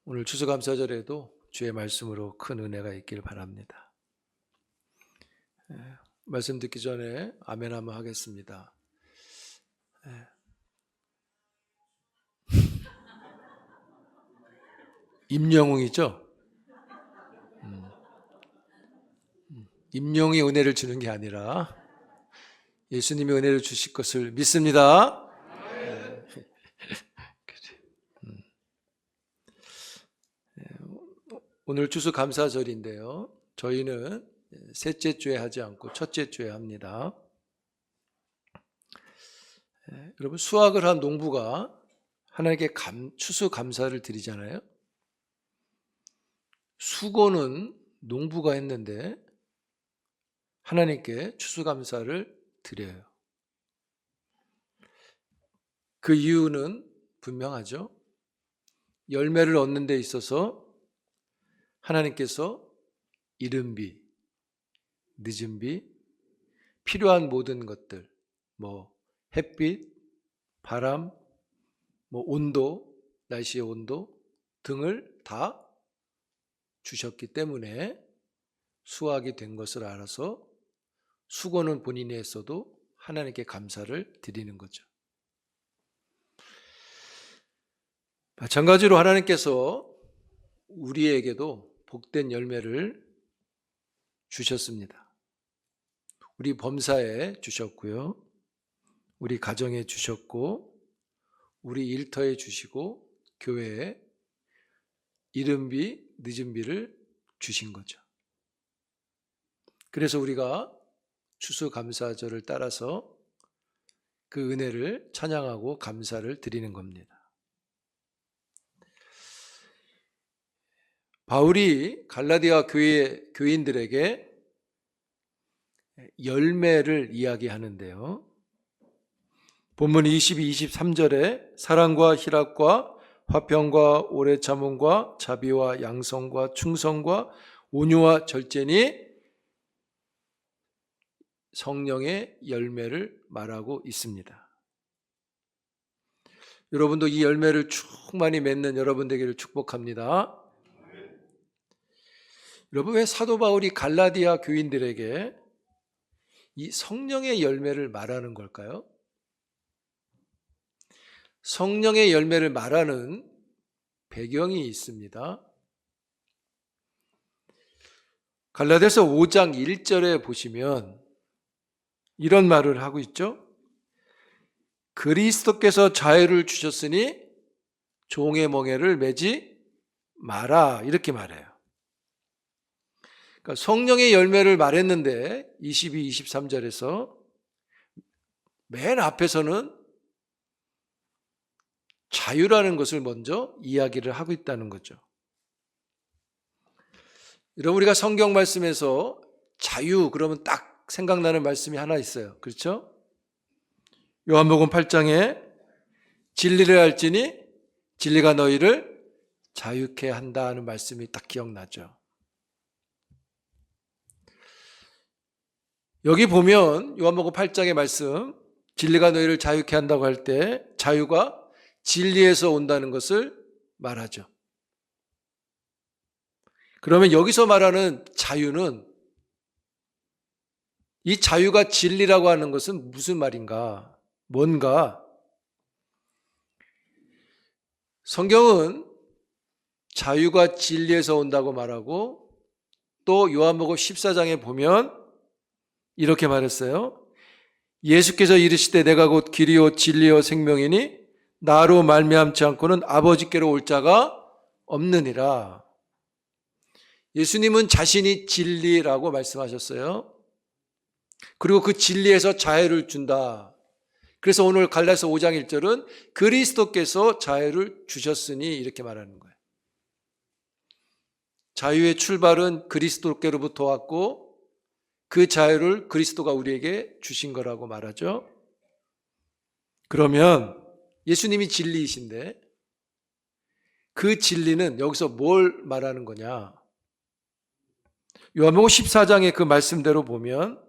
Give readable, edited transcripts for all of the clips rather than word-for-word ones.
오늘 추수감사절에도 주의 말씀으로 큰 은혜가 있기를 바랍니다. 말씀 듣기 전에 아멘 한번 하겠습니다. 임영웅이죠? 임영웅이 은혜를 주는 게 아니라 예수님이 은혜를 주실 것을 믿습니다. 오늘 추수감사절인데요. 저희는 셋째 주에 하지 않고 첫째 주에 합니다. 여러분, 수확을 한 농부가 하나님께 추수감사를 드리잖아요. 수고는 농부가 했는데 하나님께 추수감사를 드려요. 그 이유는 분명하죠. 열매를 얻는 데 있어서 하나님께서 이른 비, 늦은 비, 필요한 모든 것들, 햇빛, 바람, 온도, 날씨의 온도 등을 다 주셨기 때문에 수확이 된 것을 알아서 수고는 본인이 했어도 하나님께 감사를 드리는 거죠. 마찬가지로 하나님께서 우리에게도 복된 열매를 주셨습니다. 우리 범사에 주셨고요. 우리 가정에 주셨고, 우리 일터에 주시고, 교회에 이른 비, 늦은 비를 주신 거죠. 그래서 우리가 추수감사절을 따라서 그 은혜를 찬양하고 감사를 드리는 겁니다. 바울이 갈라디아 교인들에게 열매를 이야기하는데요. 본문 22, 23절에 사랑과 희락과 화평과 오래 참음과 자비와 양성과 충성과 온유와 절제니 성령의 열매를 말하고 있습니다. 여러분도 이 열매를 충만히 맺는 여러분 되기를 축복합니다. 여러분, 왜 사도 바울이 갈라디아 교인들에게 이 성령의 열매를 말하는 걸까요? 성령의 열매를 말하는 배경이 있습니다. 갈라디아서 5장 1절에 보시면 이런 말을 하고 있죠. 그리스도께서 자유를 주셨으니 종의 멍에를 매지 마라, 이렇게 말해요. 그러니까 성령의 열매를 말했는데 22, 23절에서 맨 앞에서는 자유라는 것을 먼저 이야기를 하고 있다는 거죠. 여러분, 우리가 성경 말씀에서 자유 그러면 딱 생각나는 말씀이 하나 있어요. 그렇죠? 요한복음 8장에 진리를 알지니 진리가 너희를 자유케 한다 하는 말씀이 딱 기억나죠. 여기 보면 요한복음 8장의 말씀, 진리가 너희를 자유케 한다고 할 때 자유가 진리에서 온다는 것을 말하죠. 그러면 여기서 말하는 자유는, 이 자유가 진리라고 하는 것은 무슨 말인가? 뭔가? 성경은 자유가 진리에서 온다고 말하고, 또 요한복음 14장에 보면 이렇게 말했어요. 예수께서 이르시되 내가 곧 길이요 진리요 생명이니 나로 말미암지 않고는 아버지께로 올 자가 없느니라. 예수님은 자신이 진리라고 말씀하셨어요. 그리고 그 진리에서 자유를 준다. 그래서 오늘 갈라디아서 5장 1절은 그리스도께서 자유를 주셨으니 이렇게 말하는 거예요. 자유의 출발은 그리스도께로부터 왔고 그 자유를 그리스도가 우리에게 주신 거라고 말하죠. 그러면 예수님이 진리이신데 그 진리는 여기서 뭘 말하는 거냐? 요한복음 14장의 그 말씀대로 보면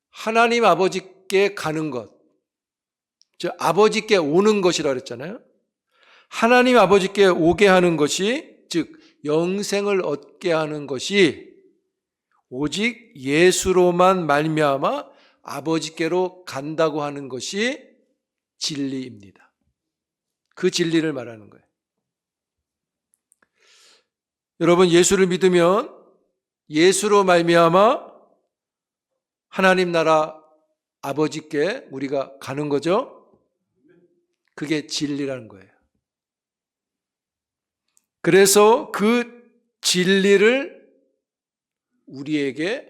하나님 아버지께 가는 것, 즉 아버지께 오는 것이라고 그랬잖아요. 하나님 아버지께 오게 하는 것이, 즉 영생을 얻게 하는 것이 오직 예수로만 말미암아 아버지께로 간다고 하는 것이 진리입니다. 그 진리를 말하는 거예요. 여러분, 예수를 믿으면 예수로 말미암아 하나님 나라 아버지께 우리가 가는 거죠. 그게 진리라는 거예요. 그래서 그 진리를 우리에게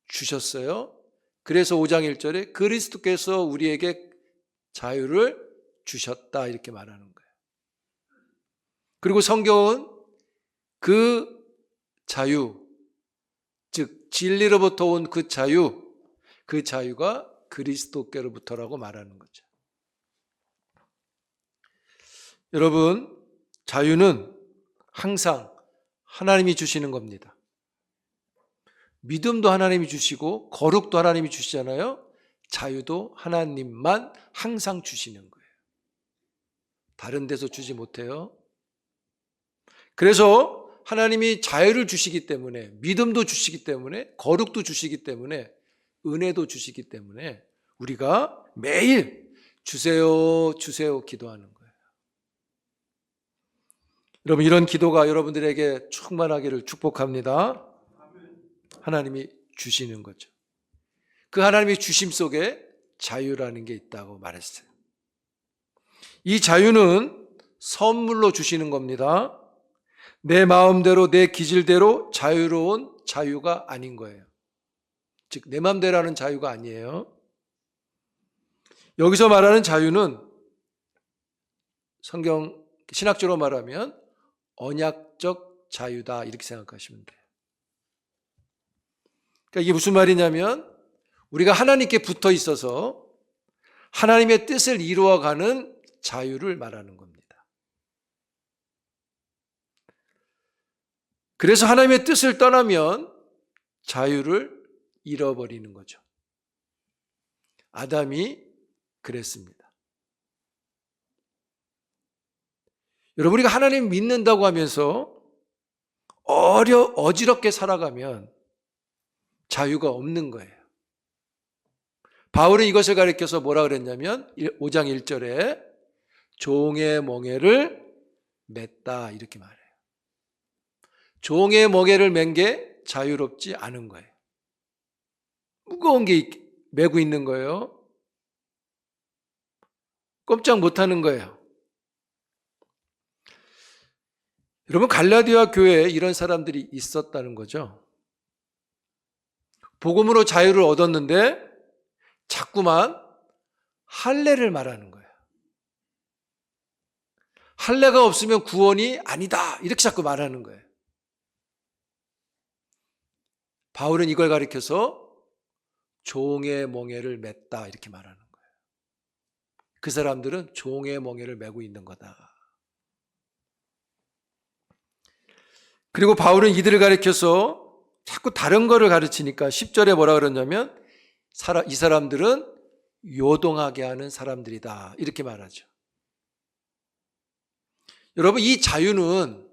주셨어요. 그래서 5장 1절에 그리스도께서 우리에게 자유를 주셨다 이렇게 말하는 거예요. 그리고 성경은 그 자유, 즉 진리로부터 온 그 자유가 그리스도께로부터라고 말하는 거죠. 여러분, 자유는 항상 하나님이 주시는 겁니다. 믿음도 하나님이 주시고 거룩도 하나님이 주시잖아요. 자유도 하나님만 항상 주시는 거예요. 다른 데서 주지 못해요. 그래서 하나님이 자유를 주시기 때문에, 믿음도 주시기 때문에, 거룩도 주시기 때문에, 은혜도 주시기 때문에 우리가 매일 주세요, 주세요 기도하는 거예요. 여러분, 이런 기도가 여러분들에게 충만하기를 축복합니다. 하나님이 주시는 거죠. 그 하나님의 주심 속에 자유라는 게 있다고 말했어요. 이 자유는 선물로 주시는 겁니다. 내 마음대로 내 기질대로 자유로운 자유가 아닌 거예요. 즉 내 마음대로 하는 자유가 아니에요. 여기서 말하는 자유는 성경 신학적으로 말하면 언약적 자유다 이렇게 생각하시면 돼요. 그러니까 이게 무슨 말이냐면 우리가 하나님께 붙어 있어서 하나님의 뜻을 이루어가는 자유를 말하는 겁니다. 그래서 하나님의 뜻을 떠나면 자유를 잃어버리는 거죠. 아담이 그랬습니다. 여러분, 우리가 하나님 믿는다고 하면서 어지럽게 살아가면 자유가 없는 거예요. 바울은 이것을 가리켜서 뭐라 그랬냐면 5장 1절에 종의 멍에를 맸다 이렇게 말해요. 종의 멍에를 맨 게 자유롭지 않은 거예요. 무거운 게 메고 있는 거예요. 꼼짝 못하는 거예요. 여러분, 갈라디아 교회에 이런 사람들이 있었다는 거죠. 복음으로 자유를 얻었는데 자꾸만 할례를 말하는 거예요. 할례가 없으면 구원이 아니다 이렇게 자꾸 말하는 거예요. 바울은 이걸 가리켜서 종의 멍에를 맸다 이렇게 말하는 거예요. 그 사람들은 종의 멍에를 메고 있는 거다. 그리고 바울은 이들을 가리켜서 자꾸 다른 거를 가르치니까 10절에 뭐라 그러냐면 이 사람들은 요동하게 하는 사람들이다 이렇게 말하죠. 여러분, 이 자유는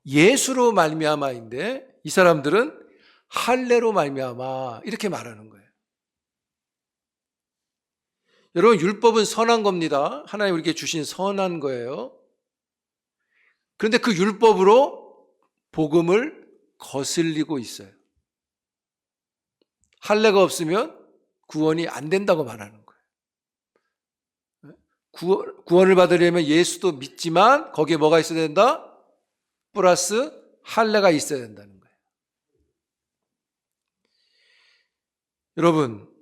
예수로 말미암아인데 이 사람들은 할례로 말미암아 이렇게 말하는 거예요. 여러분, 율법은 선한 겁니다. 하나님 우리에게 주신 선한 거예요. 그런데 그 율법으로 복음을 거슬리고 있어요. 할례가 없으면 구원이 안 된다고 말하는 거예요. 구원을 받으려면 예수도 믿지만 거기에 뭐가 있어야 된다? 플러스 할례가 있어야 된다는 거예요. 여러분,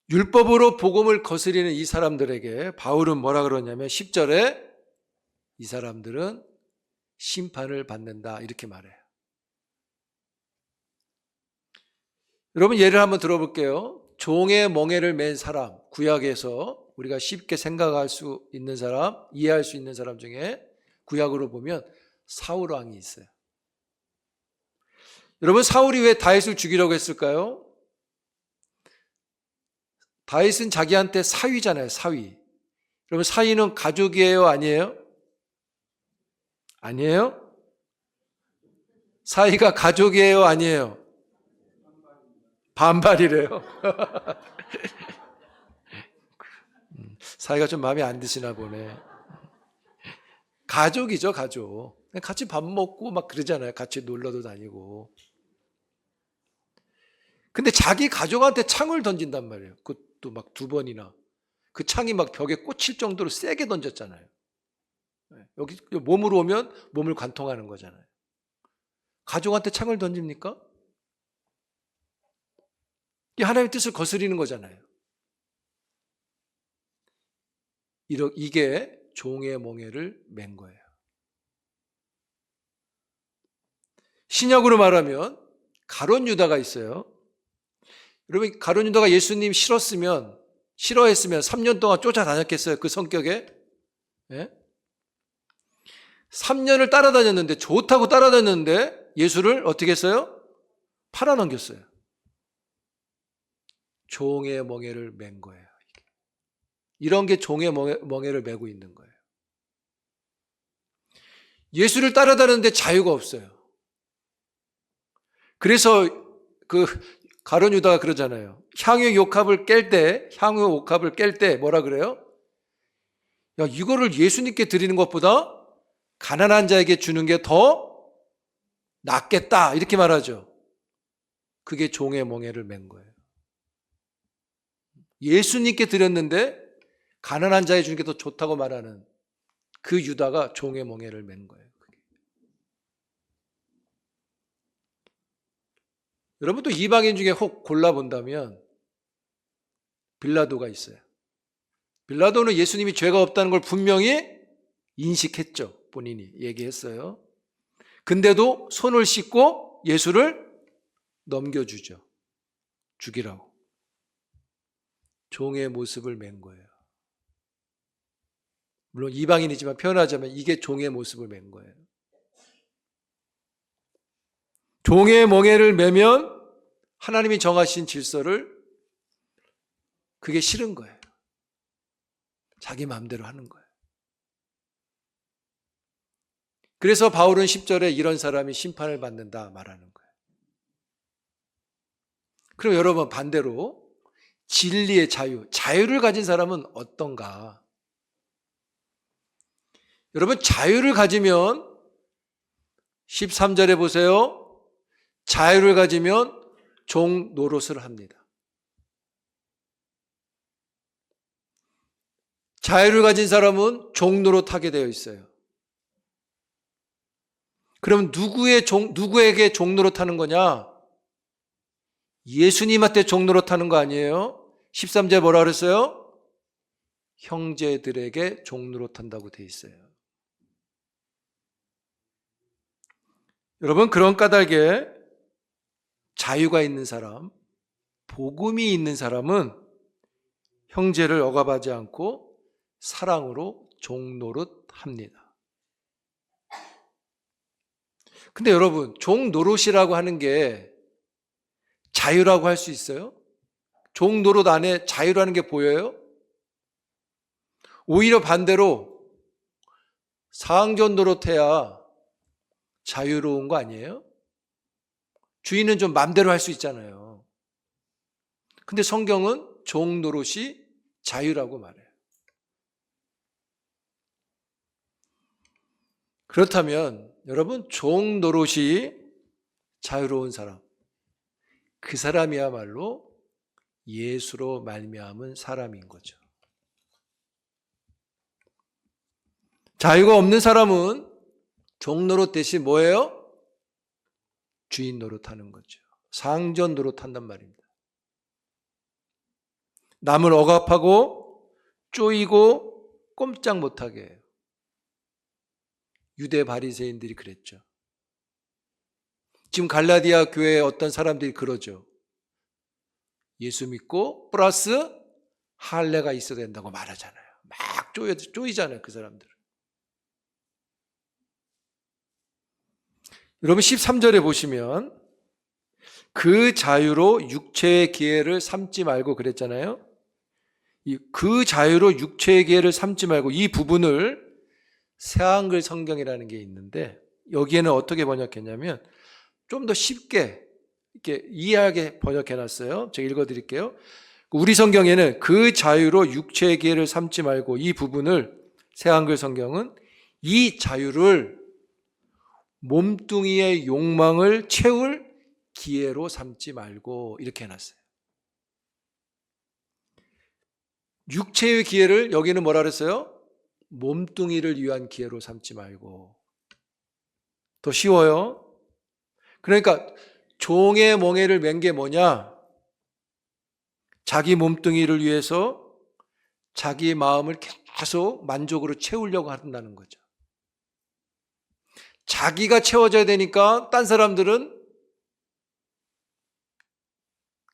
율법으로 복음을 거스리는 이 사람들에게 바울은 뭐라 그러냐면 10절에 이 사람들은 심판을 받는다 이렇게 말해요. 여러분, 예를 한번 들어볼게요. 종의 멍에를 맨 사람, 구약에서 우리가 쉽게 생각할 수 있는 사람, 이해할 수 있는 사람 중에 구약으로 보면 사울 왕이 있어요. 여러분, 사울이 왜 다윗을 죽이려고 했을까요? 다윗은 자기한테 사위잖아요, 사위. 여러분, 사이는 가족이에요, 아니에요? 아니에요? 사이가 가족이에요, 아니에요? 반발이래요. 사이가 좀 마음에 안 드시나 보네. 가족이죠, 가족. 같이 밥 먹고 막 그러잖아요. 같이 놀러도 다니고. 근데 자기 가족한테 창을 던진단 말이에요. 그것도 막 2번이나. 그 창이 막 벽에 꽂힐 정도로 세게 던졌잖아요. 여기 몸으로 오면 몸을 관통하는 거잖아요. 가족한테 창을 던집니까? 이게 하나님의 뜻을 거스리는 거잖아요. 이게 종의 멍에를 맨 거예요. 신약으로 말하면 가룟 유다가 있어요. 여러분, 가룟 유다가 예수님 싫어했으면 3년 동안 쫓아다녔겠어요? 그 성격에? 예? 3년을 따라다녔는데, 좋다고 따라다녔는데 예수를 어떻게 했어요? 팔아넘겼어요. 종의 멍에를 맨 거예요. 이런 게 종의 멍에를 메고 있는 거예요. 예수를 따라다녔는데 자유가 없어요. 그래서 그 가룟 유다가 그러잖아요. 향유 옥합을 깰 때 뭐라 그래요? 야, 이거를 예수님께 드리는 것보다 가난한 자에게 주는 게 더 낫겠다, 이렇게 말하죠. 그게 종의 멍에를 맨 거예요. 예수님께 드렸는데 가난한 자에 주는 게 더 좋다고 말하는 그 유다가 종의 멍에를 맨 거예요. 여러분도 이방인 중에 혹 골라본다면 빌라도가 있어요. 빌라도는 예수님이 죄가 없다는 걸 분명히 인식했죠. 본인이 얘기했어요. 근데도 손을 씻고 예수를 넘겨주죠. 죽이라고. 종의 모습을 맨 거예요. 물론 이방인이지만 표현하자면 이게 종의 모습을 맨 거예요. 종의 멍에를 매면 하나님이 정하신 질서를 그게 싫은 거예요. 자기 마음대로 하는 거예요. 그래서 바울은 10절에 이런 사람이 심판을 받는다 말하는 거예요. 그럼 여러분, 반대로 진리의 자유를 가진 사람은 어떤가? 여러분, 자유를 가지면 13절에 보세요. 자유를 가지면 종 노릇을 합니다. 자유를 가진 사람은 종 노릇하게 되어 있어요. 그럼 누구에게 종 노릇하는 거냐? 예수님한테 종 노릇하는 거 아니에요? 13절 뭐라 그랬어요? 형제들에게 종 노릇한다고 되어 있어요. 여러분, 그런 까닭에 자유가 있는 사람, 복음이 있는 사람은 형제를 억압하지 않고 사랑으로 종 노릇합니다. 근데 여러분, 종 노릇이라고 하는 게 자유라고 할 수 있어요? 종 노릇 안에 자유라는 게 보여요? 오히려 반대로 상전 노릇해야 자유로운 거 아니에요? 주인은 좀 마음대로 할 수 있잖아요. 근데 성경은 종 노릇이 자유라고 말해요. 그렇다면 여러분, 종 노릇이 자유로운 사람, 그 사람이야말로 예수로 말미암은 사람인 거죠. 자유가 없는 사람은 종 노릇 대신 뭐예요? 주인 노릇하는 거죠. 상전 노릇한단 말입니다. 남을 억압하고 쪼이고 꼼짝 못하게 해요. 유대 바리새인들이 그랬죠. 지금 갈라디아 교회의 어떤 사람들이 그러죠. 예수 믿고 플러스 할례가 있어야 된다고 말하잖아요. 막 쪼이잖아요, 그 사람들. 여러분, 13절에 보시면 그 자유로 육체의 기회를 삼지 말고 그랬잖아요. 그 자유로 육체의 기회를 삼지 말고, 이 부분을 새한글 성경이라는 게 있는데 여기에는 어떻게 번역했냐면 좀 더 쉽게 이렇게 이해하게 번역해놨어요. 제가 읽어드릴게요. 우리 성경에는 그 자유로 육체의 기회를 삼지 말고, 이 부분을 새한글 성경은 이 자유를 몸뚱이의 욕망을 채울 기회로 삼지 말고 이렇게 해놨어요. 육체의 기회를 여기는 뭐라 그랬어요? 몸뚱이를 위한 기회로 삼지 말고. 더 쉬워요. 그러니까 종의 멍에를 맨 게 뭐냐? 자기 몸뚱이를 위해서 자기 마음을 계속 만족으로 채우려고 한다는 거죠. 자기가 채워져야 되니까 딴 사람들은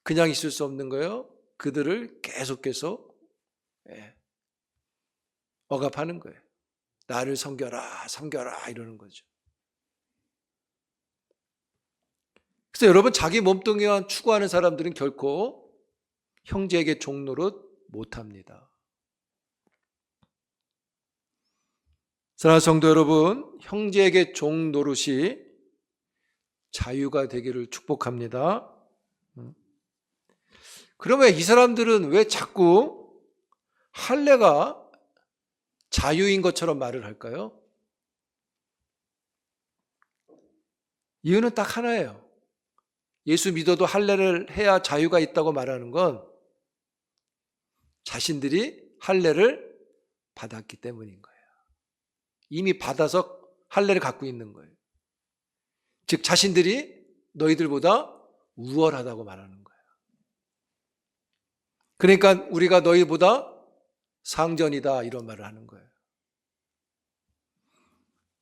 그냥 있을 수 없는 거예요. 그들을 계속해서 억압하는 거예요. 나를 섬겨라, 섬겨라 이러는 거죠. 그래서 여러분, 자기 몸뚱이만 추구하는 사람들은 결코 형제에게 종노릇 못합니다. 사랑하는 성도 여러분, 형제에게 종노릇이 자유가 되기를 축복합니다. 그러면 이 사람들은 왜 자꾸 할례가 자유인 것처럼 말을 할까요? 이유는 딱 하나예요. 예수 믿어도 할례를 해야 자유가 있다고 말하는 건 자신들이 할례를 받았기 때문인 거예요. 이미 받아서 할례를 갖고 있는 거예요. 즉 자신들이 너희들보다 우월하다고 말하는 거예요. 그러니까 우리가 너희보다 상전이다 이런 말을 하는 거예요.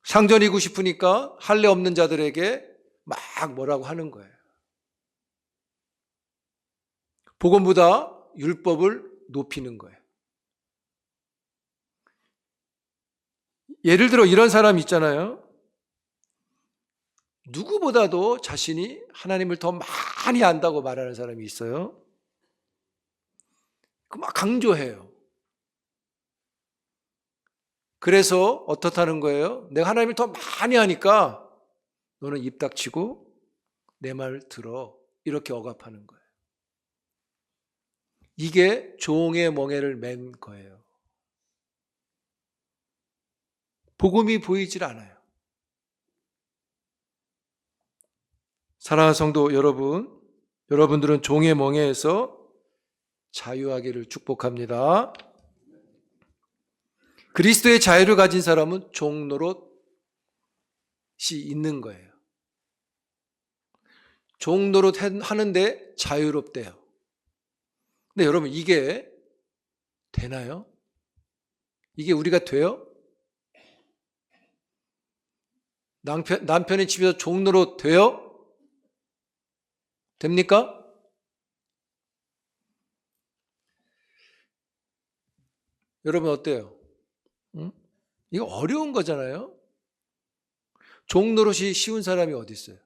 상전이고 싶으니까 할례 없는 자들에게 막 뭐라고 하는 거예요. 복음보다 율법을 높이는 거예요. 예를 들어 이런 사람 있잖아요. 누구보다도 자신이 하나님을 더 많이 안다고 말하는 사람이 있어요. 그 막 강조해요. 그래서 어떻다는 거예요? 내가 하나님을 더 많이 하니까 너는 입 닥치고 내 말 들어. 이렇게 억압하는 거예요. 이게 종의 멍에를 맨 거예요. 복음이 보이질 않아요. 사랑하는 성도 여러분, 여러분들은 종의 멍에에서 자유하기를 축복합니다. 그리스도의 자유를 가진 사람은 종노릇이 있는 거예요. 종노릇 하는데 자유롭대요. 근데 여러분, 이게 되나요? 이게 우리가 돼요? 남편이 집에서 종노릇 돼요? 됩니까? 여러분 어때요? 응? 이거 어려운 거잖아요. 종노릇이 쉬운 사람이 어디 있어요?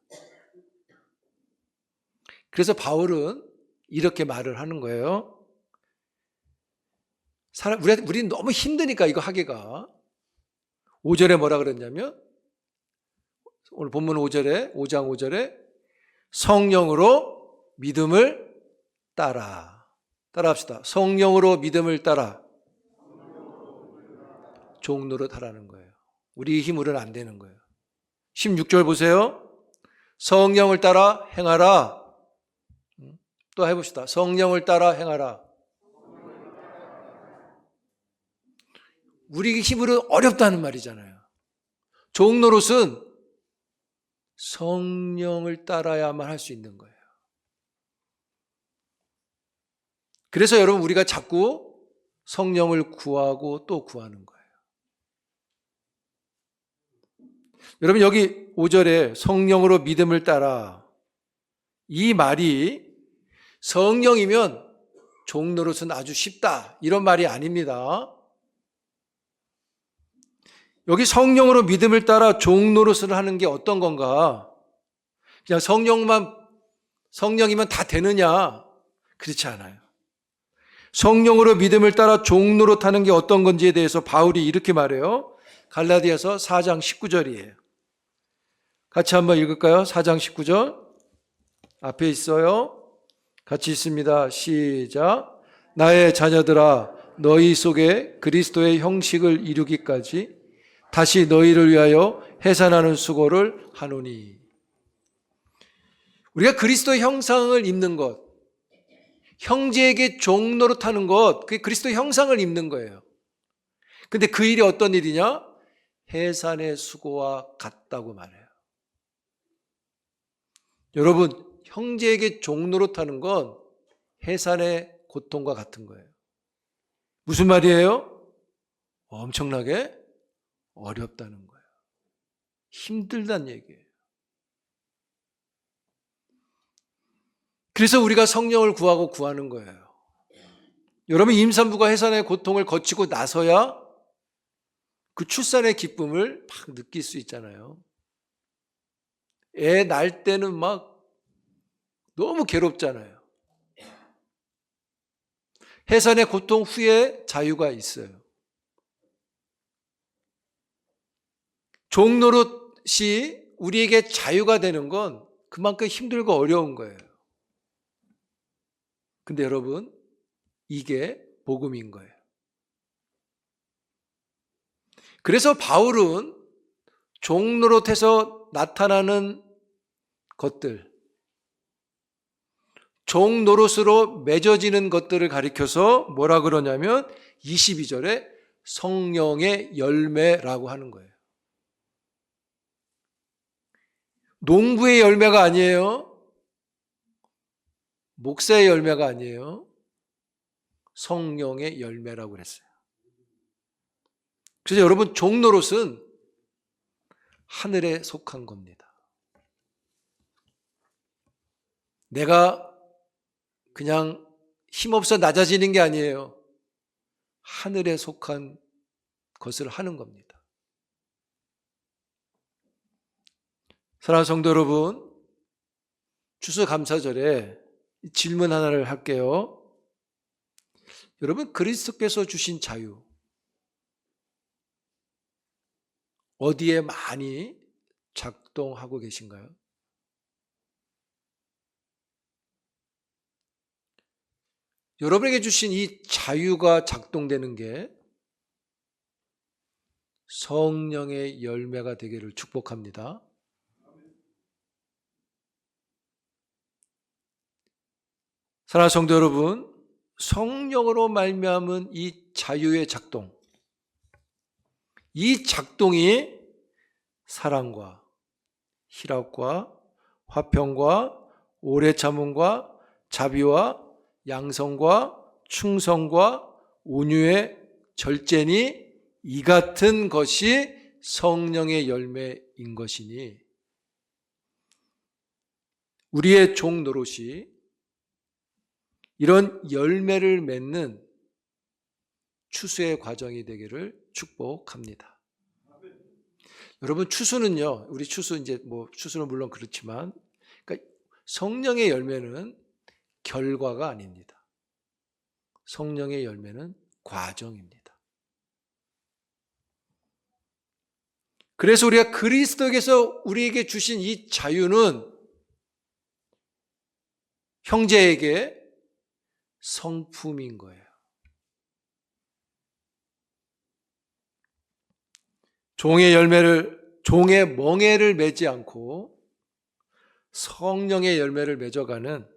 그래서 바울은 이렇게 말을 하는 거예요. 우리 너무 힘드니까 이거 하기가. 5절에 뭐라 그랬냐면, 오늘 본문 5장 5절에 성령으로 믿음을 따라합시다. 성령으로 믿음을 따라 종노릇 하라는 거예요. 우리 힘으로는 안 되는 거예요. 16절 보세요. 성령을 따라 행하라. 또 해봅시다. 성령을 따라 행하라. 우리 힘으로 어렵다는 말이잖아요. 종노릇은 성령을 따라야만 할 수 있는 거예요. 그래서 여러분, 우리가 자꾸 성령을 구하고 또 구하는 거예요. 여러분, 여기 5절에 성령으로 믿음을 따라, 이 말이 성령이면 종노릇은 아주 쉽다 이런 말이 아닙니다. 여기 성령으로 믿음을 따라 종노릇을 하는 게 어떤 건가? 그냥 성령이면 다 되느냐? 그렇지 않아요. 성령으로 믿음을 따라 종노릇하는 게 어떤 건지에 대해서 바울이 이렇게 말해요. 갈라디아서 4장 19절이에요. 같이 한번 읽을까요? 4장 19절. 앞에 있어요. 같이 있습니다. 시작. 나의 자녀들아, 너희 속에 그리스도의 형식을 이루기까지 다시 너희를 위하여 해산하는 수고를 하노니. 우리가 그리스도의 형상을 입는 것, 형제에게 종노릇하는 것, 그게 그리스도의 형상을 입는 거예요. 근데 그 일이 어떤 일이냐? 해산의 수고와 같다고 말해요. 여러분, 형제에게 종노릇하는 건 해산의 고통과 같은 거예요. 무슨 말이에요? 엄청나게 어렵다는 거예요. 힘들다는 얘기예요. 그래서 우리가 성령을 구하고 구하는 거예요. 여러분, 임산부가 해산의 고통을 거치고 나서야 그 출산의 기쁨을 막 느낄 수 있잖아요. 애 낳을 때는 막 너무 괴롭잖아요. 해산의 고통 후에 자유가 있어요. 종노릇이 우리에게 자유가 되는 건 그만큼 힘들고 어려운 거예요. 근데 여러분, 이게 복음인 거예요. 그래서 바울은 종노릇해서 나타나는 것들, 종노릇으로 맺어지는 것들을 가리켜서 뭐라 그러냐면 22절에 성령의 열매라고 하는 거예요. 농부의 열매가 아니에요. 목사의 열매가 아니에요. 성령의 열매라고 그랬어요. 그래서 여러분, 종노릇은 하늘에 속한 겁니다. 내가 그냥 힘없어 낮아지는 게 아니에요. 하늘에 속한 것을 하는 겁니다. 사랑하는 성도 여러분, 추수감사절에 질문 하나를 할게요. 여러분, 그리스도께서 주신 자유, 어디에 많이 작동하고 계신가요? 여러분에게 주신 이 자유가 작동되는 게 성령의 열매가 되기를 축복합니다. 사랑하는 성도 여러분, 성령으로 말미암은 이 자유의 작동, 이 작동이 사랑과 희락과 화평과 오래 참음과 자비와 양성과 충성과 온유의 절제니 이 같은 것이 성령의 열매인 것이니 우리의 종 노릇이 이런 열매를 맺는 추수의 과정이 되기를 축복합니다. 여러분, 추수는요, 우리 추수 추수는 물론 그렇지만, 그러니까 성령의 열매는 결과가 아닙니다. 성령의 열매는 과정입니다. 그래서 우리가 그리스도께서 우리에게 주신 이 자유는 형제에게 성품인 거예요. 종의 멍에를 매지 않고 성령의 열매를 맺어가는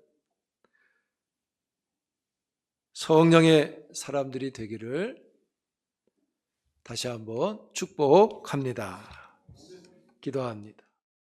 성령의 사람들이 되기를 다시 한번 축복합니다. 기도합니다.